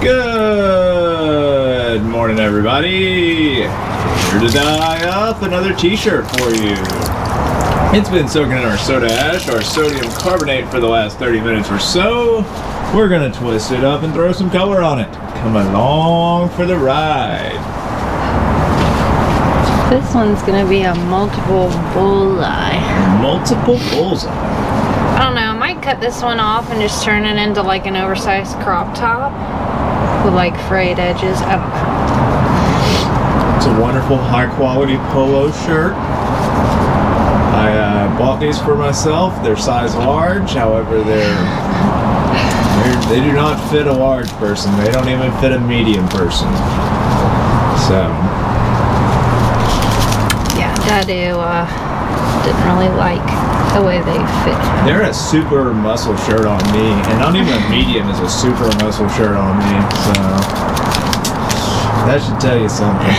Good morning, everybody. Here to dye up another t-shirt for you. It's been soaking in our soda ash, our sodium carbonate, for the last 30 minutes or so. We're gonna twist it up and throw some color on it. Come along for the ride. This one's gonna be a multiple bullseye. Multiple bullseye. I don't know, I might cut this one off and just turn it into like an oversized crop top with like frayed edges. I don't know. It's a wonderful high quality polo shirt. I bought these for myself. They're size large, however they do not fit a large person. They don't even fit a medium person. So yeah, Daddy didn't really like the way they fit. They're a super muscle shirt on me, and not even a medium is a super muscle shirt on me, so that should tell you something.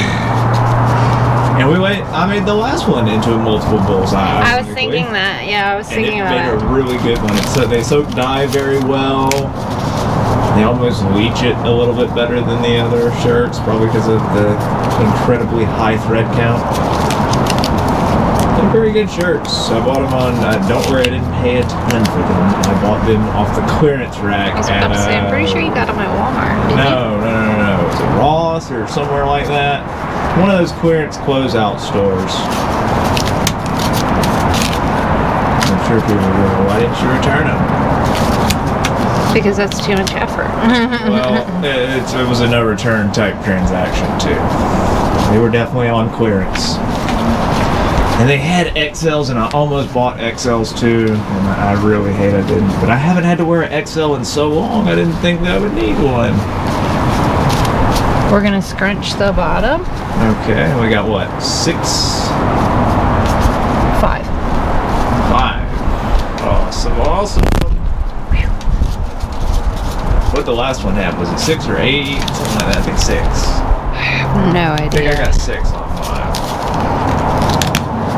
And I made the last one into a multiple bullseye. I was thinking that, yeah, I was thinking about it. And it made a really good one. They soak dye very well. They almost leach it a little bit better than the other shirts, probably because of the incredibly high thread count. They're very good shirts. I bought them on, don't worry, I didn't pay a ton for them. I bought them off the clearance rack. I was about to say, I'm pretty sure you got them at Walmart. No. Was it Ross or somewhere like that? One of those clearance closeout stores. I'm sure people will go, why didn't you return them? Because that's too much effort. Well, it was a no return type transaction too. They were definitely on clearance. And they had XLs, and I almost bought XLs too, and I really hate I didn't. But I haven't had to wear an XL in so long, I didn't think that I would need one. We're gonna scrunch the bottom. Okay, we got what? 6? 5. 5. Awesome. What the last one had? Was it 6 or 8? Something like that. I think 6. I have no idea. I think I got 6 on mine.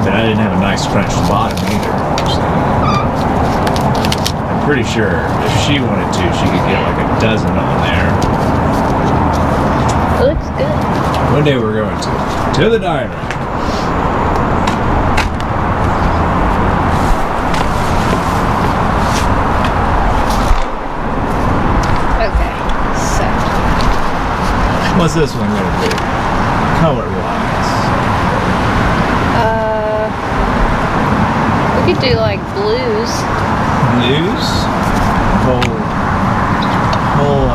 But I didn't have a nice scrunched bottom either. So I'm pretty sure if she wanted to, she could get like a dozen on there. It looks good. One day we're going to the diner. Okay, so What's this one going to be? Color-wise. we could do like blues. Blues? Whole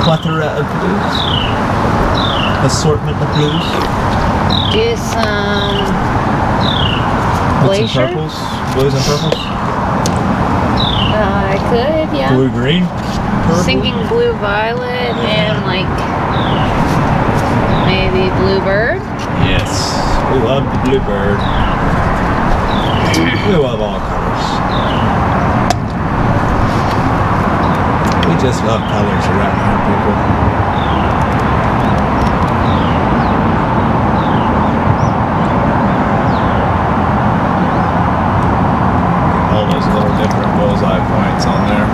plethora of blues. Assortment of blues. Do some glacier. Some purples. Blues and purples. I could, yeah. Blue green. Purple. Sinking blue violet and like maybe bluebird. Yes, we love the bluebird. We love all colors. We just love colors around here, people. All those little different bullseye points on there.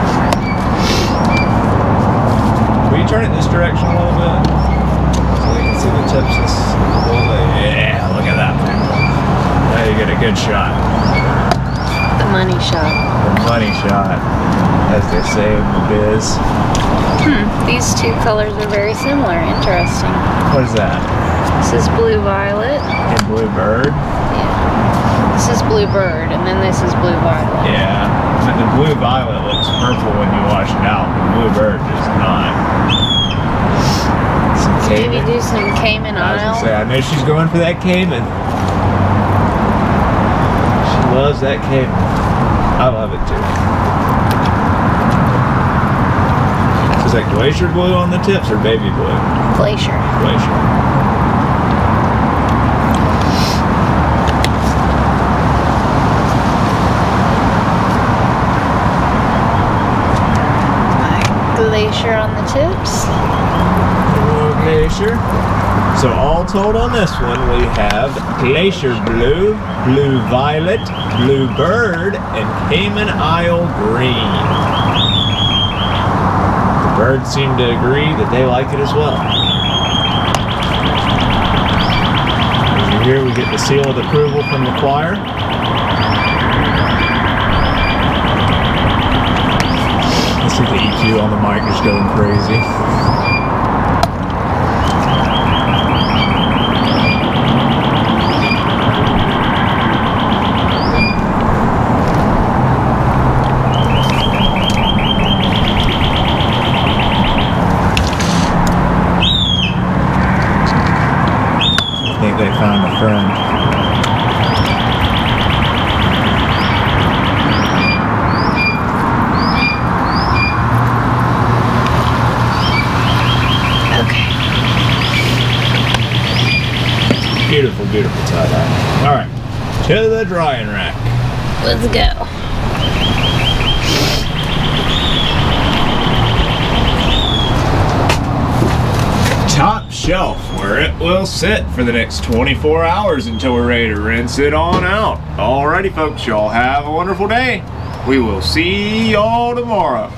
Will you turn it this direction a little bit? So they can see the tips of the bullseye. Yeah, look at that, people. Now you get a good shot. The money shot. The money shot, as they say in the biz. These two colors are very similar. Interesting. What is that? This is blue violet. And bluebird? Yeah. This is bluebird, and then this is blue violet. Yeah. But the blue violet looks purple when you wash it out. The bluebird does not. Some Maybe Cayman. do some Cayman I was Isle. gonna say, I know she's going for that Cayman. She loves that Cayman. I love it too. Is that glacier blue on the tips or baby blue? Glacier. Glacier. Glacier on the tips. Glacier. So all told on this one, we have Glacier Blue, Blue Violet, Blue Bird, and Cayman Isle Green. birds seem to agree that they like it as well. Over here we get the seal of approval from the choir. Let's see the EQ on the mic is going crazy. I think they found a friend. Okay. Beautiful, beautiful tie-dye. All right, to the drying rack. Let's go. Top shelf where it will sit for the next 24 hours until we're ready to rinse it on out. Alrighty folks, y'all have a wonderful day. We will see y'all tomorrow.